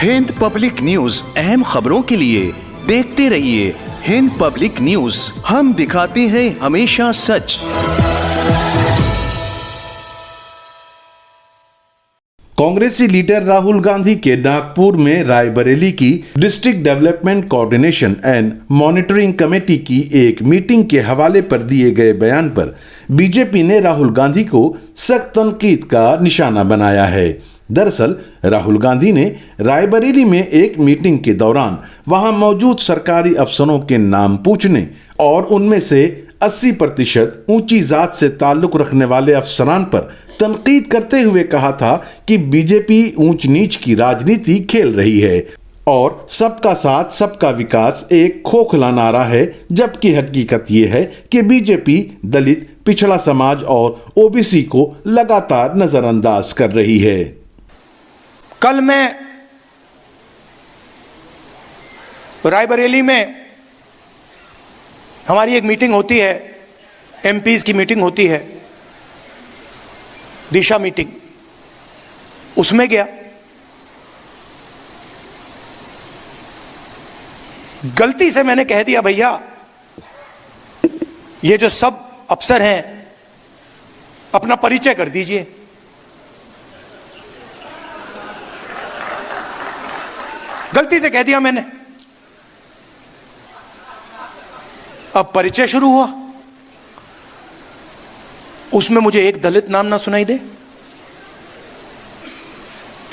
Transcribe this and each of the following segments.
Hind public news अहम खबरों के लिए देखते रहिए हिंद पब्लिक न्यूज। हम दिखाते हैं हमेशा सच। कांग्रेसी लीडर राहुल गांधी के नागपुर में रायबरेली की district development coordination and monitoring committee की एक मीटिंग के हवाले पर दिए गए बयान पर बीजेपी ने राहुल गांधी को सख्त तनकीद का निशाना बनाया है। दरअसल राहुल गांधी ने रायबरेली में एक मीटिंग के दौरान वहां मौजूद सरकारी अफसरों के नाम पूछने और उनमें से 80% ऊंची जात से ताल्लुक रखने वाले अफसरान पर तनकीद करते हुए कहा था कि बीजेपी ऊंच नीच की राजनीति खेल रही है और सबका साथ सबका विकास एक खोखला नारा है, जबकि हकीकत यह है कि बीजेपी दलित, पिछड़ा समाज और ओबीसी को लगातार नजरअंदाज कर रही है। कल मैं रायबरेली में हमारी एक मीटिंग होती है, एमपीज की मीटिंग होती है, दिशा मीटिंग, उसमें गया। गलती से मैंने कह दिया भैया ये जो सब अफसर हैं अपना परिचय कर दीजिए। गलती से कह दिया मैंने। अब परिचय शुरू हुआ, उसमें मुझे एक दलित नाम ना सुनाई दे,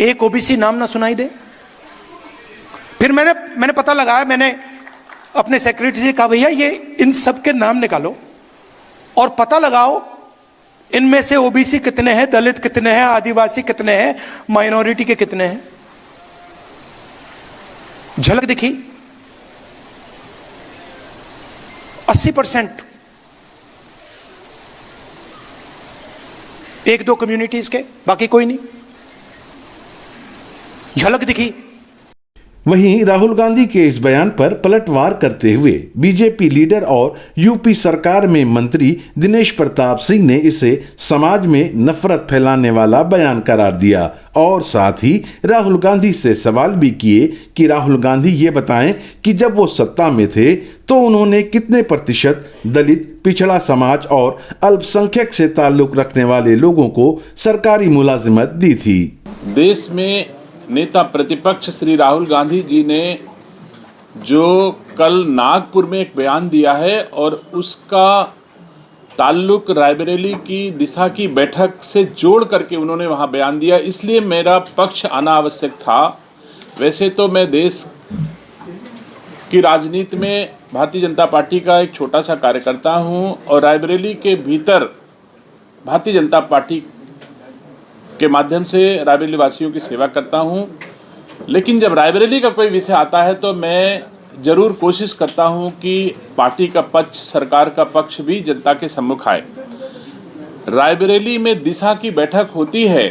एक ओबीसी नाम ना सुनाई दे। फिर मैंने पता लगाया, मैंने अपने सेक्रेटरी से कहा भैया ये इन सब के नाम निकालो और पता लगाओ इनमें से ओबीसी कितने हैं, दलित कितने हैं, आदिवासी कितने हैं, माइनॉरिटी के कितने हैं। झलक दिखी 80%, एक दो कम्युनिटीज के, बाकी कोई नहीं। झलक दिखी। वहीं राहुल गांधी के इस बयान पर पलटवार करते हुए बीजेपी लीडर और यूपी सरकार में मंत्री दिनेश प्रताप सिंह ने इसे समाज में नफरत फैलाने वाला बयान करार दिया और साथ ही राहुल गांधी से सवाल भी किए कि राहुल गांधी ये बताएं कि जब वो सत्ता में थे तो उन्होंने कितने प्रतिशत दलित, पिछड़ा समाज और अल्पसंख्यक से ताल्लुक रखने वाले लोगों को सरकारी मुलाजिमत दी थी। देश में नेता प्रतिपक्ष श्री राहुल गांधी जी ने जो कल नागपुर में एक बयान दिया है और उसका ताल्लुक रायबरेली की दिशा की बैठक से जोड़ करके उन्होंने वहां बयान दिया, इसलिए मेरा पक्ष आना आवश्यक था। वैसे तो मैं देश की राजनीति में भारतीय जनता पार्टी का एक छोटा सा कार्यकर्ता हूं और रायबरेली के भीतर भारतीय जनता पार्टी के माध्यम से रायबरेली वासियों की सेवा करता हूं, लेकिन जब रायबरेली का कोई विषय आता है तो मैं ज़रूर कोशिश करता हूं कि पार्टी का पक्ष, सरकार का पक्ष भी जनता के सम्मुख आए। रायबरेली में दिशा की बैठक होती है,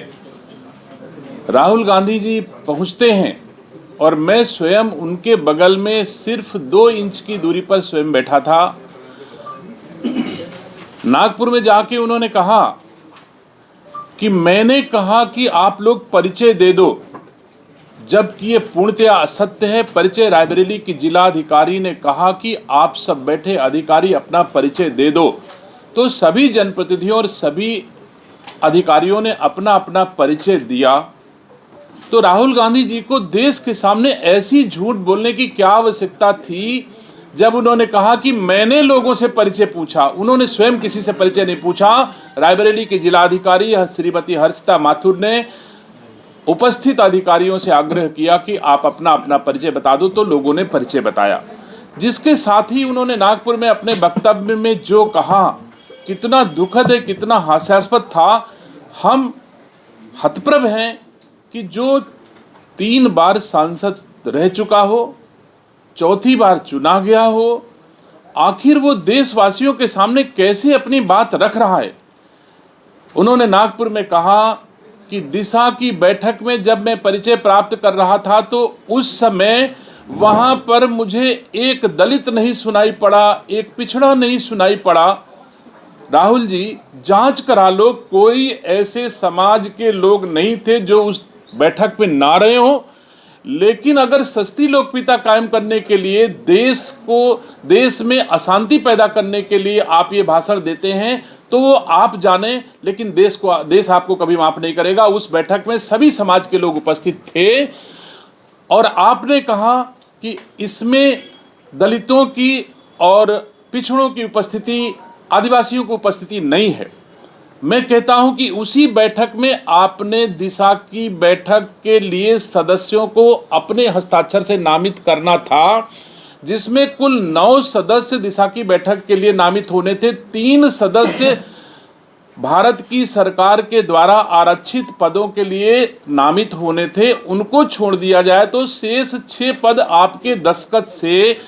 राहुल गांधी जी पहुंचते हैं और मैं स्वयं उनके बगल में सिर्फ 2 इंच की दूरी पर स्वयं बैठा था। नागपुर में जाके उन्होंने कहा कि मैंने कहा कि आप लोग परिचय दे दो, जबकि ये पूर्णतया असत्य है। परिचय रायबरेली की जिला अधिकारी ने कहा कि आप सब बैठे अधिकारी अपना परिचय दे दो, तो सभी जनप्रतिनिधियों और सभी अधिकारियों ने अपना अपना परिचय दिया। तो राहुल गांधी जी को देश के सामने ऐसी झूठ बोलने की क्या आवश्यकता थी जब उन्होंने कहा कि मैंने लोगों से परिचय पूछा। उन्होंने स्वयं किसी से परिचय नहीं पूछा। रायबरेली के जिलाधिकारी श्रीमती हर्षिता माथुर ने उपस्थित अधिकारियों से आग्रह किया कि आप अपना अपना परिचय बता दो, तो लोगों ने परिचय बताया, जिसके साथ ही उन्होंने नागपुर में अपने वक्तव्य में जो कहा कितना दुखद है, कितना हास्यास्पद था। हम हतप्रभ हैं कि जो 3 बार सांसद रह चुका हो, 4थी बार चुना गया हो, आखिर वो देशवासियों के सामने कैसे अपनी बात रख रहा है। उन्होंने नागपुर में कहा कि दिशा की बैठक में जब मैं परिचय प्राप्त कर रहा था तो उस समय वहां पर मुझे एक दलित नहीं सुनाई पड़ा, एक पिछड़ा नहीं सुनाई पड़ा। राहुल जी जांच करा लो, कोई ऐसे समाज के लोग नहीं थे जो उस बैठक में ना रहे हो, लेकिन अगर सस्ती लोकप्रियता कायम करने के लिए देश में अशांति पैदा करने के लिए आप ये भाषण देते हैं तो वो आप जाने, लेकिन देश आपको कभी माफ नहीं करेगा। उस बैठक में सभी समाज के लोग उपस्थित थे और आपने कहा कि इसमें दलितों की और पिछड़ों की उपस्थिति, आदिवासियों की उपस्थिति नहीं है। मैं कहता हूं कि उसी बैठक में आपने दिशा की बैठक के लिए सदस्यों को अपने हस्ताक्षर से नामित करना था, जिसमें कुल 9 सदस्य दिशा की बैठक के लिए नामित होने थे। 3 सदस्य भारत की सरकार के द्वारा आरक्षित पदों के लिए नामित होने थे, उनको छोड़ दिया जाए तो शेष 6 पद आपके दस्तखत से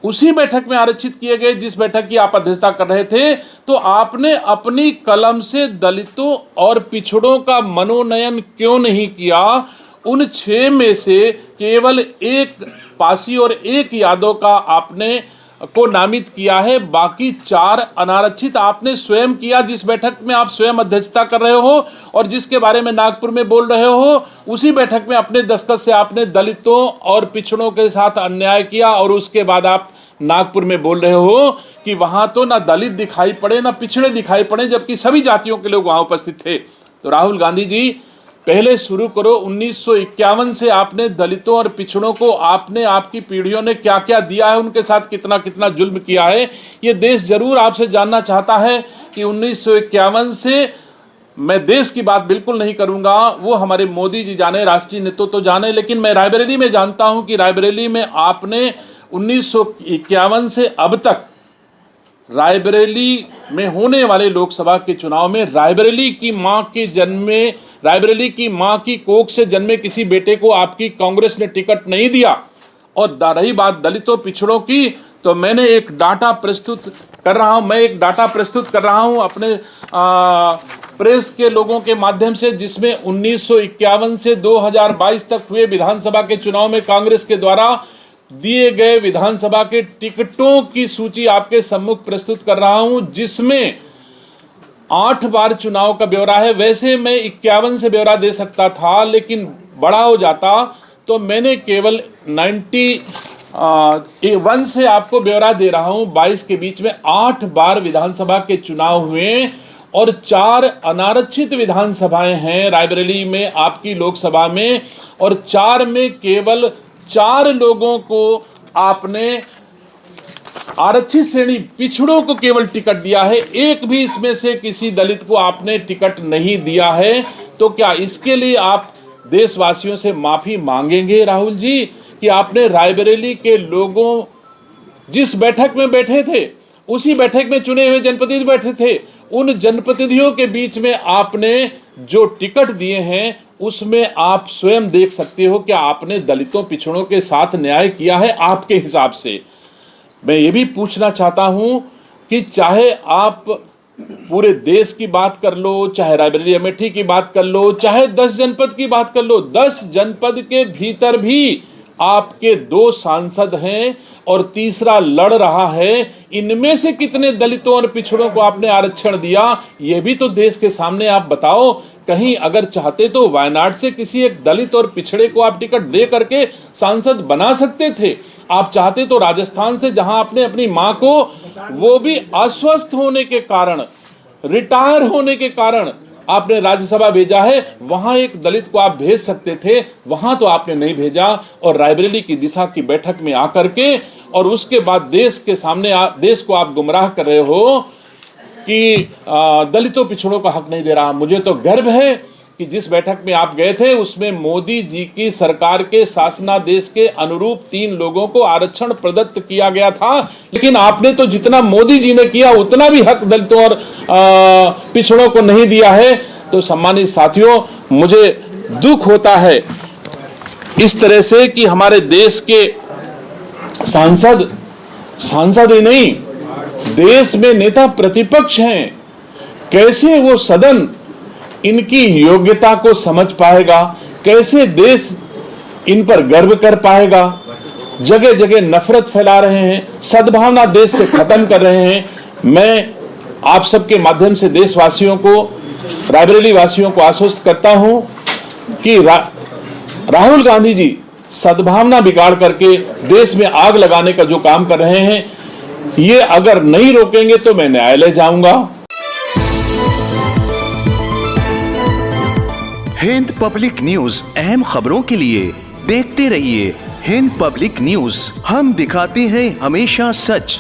उसी बैठक में आरक्षित किए गए जिस बैठक की आप अध्यक्षता कर रहे थे। तो आपने अपनी कलम से दलितों और पिछड़ों का मनोनयन क्यों नहीं किया? उन 6 में से केवल 1 पासी और 1 यादव का आपने को नामित किया है, बाकी 4 अनारक्षित आपने स्वयं किया जिस बैठक में आप स्वयं अध्यक्षता कर रहे हो और जिसके बारे में नागपुर में बोल रहे हो। उसी बैठक में अपने दस्तखत से आपने दलितों और पिछड़ों के साथ अन्याय किया और उसके बाद आप नागपुर में बोल रहे हो कि वहां तो ना दलित दिखाई पड़े ना पिछड़े दिखाई पड़े, जबकि सभी जातियों के लोग वहां उपस्थित थे। तो राहुल गांधी जी, पहले शुरू करो। 1951 से आपने दलितों और पिछड़ों को आपने आपकी पीढ़ियों ने क्या क्या दिया है, उनके साथ कितना कितना जुल्म किया है, ये देश जरूर आपसे जानना चाहता है कि 1951 से, मैं देश की बात बिल्कुल नहीं करूंगा, वो हमारे मोदी जी जाने, राष्ट्रीय नेतृत्व तो जाने, लेकिन मैं रायबरेली में जानता हूं कि रायबरेली में आपने 1951 से अब तक रायबरेली में होने वाले लोकसभा के चुनाव में रायबरेली की मां की कोख से जन्मे किसी बेटे को आपकी कांग्रेस ने टिकट नहीं दिया। और रही बात दलितों पिछड़ों की, तो मैंने एक डाटा प्रस्तुत कर रहा हूं अपने प्रेस के लोगों के माध्यम से, जिसमें 1951 से 2022 तक हुए विधानसभा के चुनाव में कांग्रेस के द्वारा दिए गए विधानसभा के टिकटों की सूची आपके सम्मुख प्रस्तुत कर रहा हूं, जिसमें 8 बार चुनाव का ब्यौरा है। वैसे मैं 51 से ब्यौरा दे सकता था, लेकिन बड़ा हो जाता, तो मैंने केवल 91 से आपको ब्यौरा दे रहा हूं। 22 के बीच में 8 बार विधानसभा के चुनाव हुए और 4 अनारक्षित विधानसभाएं हैं रायबरेली में आपकी लोकसभा में, और 4 में केवल 4 लोगों को आपने आरक्षित श्रेणी पिछड़ों को केवल टिकट दिया है। एक भी इसमें से किसी दलित को आपने टिकट नहीं दिया है। तो क्या इसके लिए आप देशवासियों से माफी मांगेंगे राहुल जी, कि आपने रायबरेली के लोगों, जिस बैठक में बैठे थे उसी बैठक में चुने हुए जनप्रतिनिधि बैठे थे, उन जनप्रतिनिधियों के बीच में आपने जो टिकट दिए हैं उसमें आप स्वयं देख सकते हो कि आपने दलितों पिछड़ों के साथ न्याय किया है आपके हिसाब से। मैं ये भी पूछना चाहता हूं कि चाहे आप पूरे देश की बात कर लो, चाहे रायबरेली अमेठी की बात कर लो, चाहे 10 जनपद की बात कर लो, 10 जनपद के भीतर भी आपके 2 सांसद हैं और तीसरा लड़ रहा है। इनमें से कितने दलितों और पिछड़ों को आपने आरक्षण दिया, यह भी तो देश के सामने आप बताओ। कहीं अगर चाहते तो वायनाड से किसी एक दलित और पिछड़े को आप टिकट दे करके सांसद बना सकते थे। आप चाहते तो राजस्थान से, जहां आपने अपनी मां को, वो भी अस्वस्थ होने के कारण, रिटायर होने के कारण आपने राज्यसभा भेजा है, वहां एक दलित को आप भेज सकते थे, वहां तो आपने नहीं भेजा। और रायबरेली की दिशा की बैठक में आकर के और उसके बाद देश के सामने देश को आप गुमराह कर रहे हो कि दलितों पिछड़ों का हक नहीं दे रहा। मुझे तो गर्व है कि जिस बैठक में आप गए थे उसमें मोदी जी की सरकार के शासनादेश के अनुरूप 3 लोगों को आरक्षण प्रदत्त किया गया था, लेकिन आपने तो जितना मोदी जी ने किया उतना भी हक दलितों और पिछड़ों को नहीं दिया है। तो सम्मानित साथियों, मुझे दुख होता है इस तरह से कि हमारे देश के सांसद ही नहीं, देश में नेता प्रतिपक्ष हैं, कैसे वो सदन इनकी योग्यता को समझ पाएगा, कैसे देश इन पर गर्व कर पाएगा। जगह जगह नफरत फैला रहे हैं, सद्भावना देश से खत्म कर रहे हैं। मैं आप सबके माध्यम से देशवासियों को, रायबरेली वासियों को आश्वस्त करता हूं कि राहुल गांधी जी सद्भावना बिगाड़ करके देश में आग लगाने का जो काम कर रहे हैं, ये अगर नहीं रोकेंगे तो मैं न्यायालय जाऊंगा। हिंद पब्लिक न्यूज, अहम खबरों के लिए देखते रहिए हिंद पब्लिक न्यूज। हम दिखाते हैं हमेशा सच।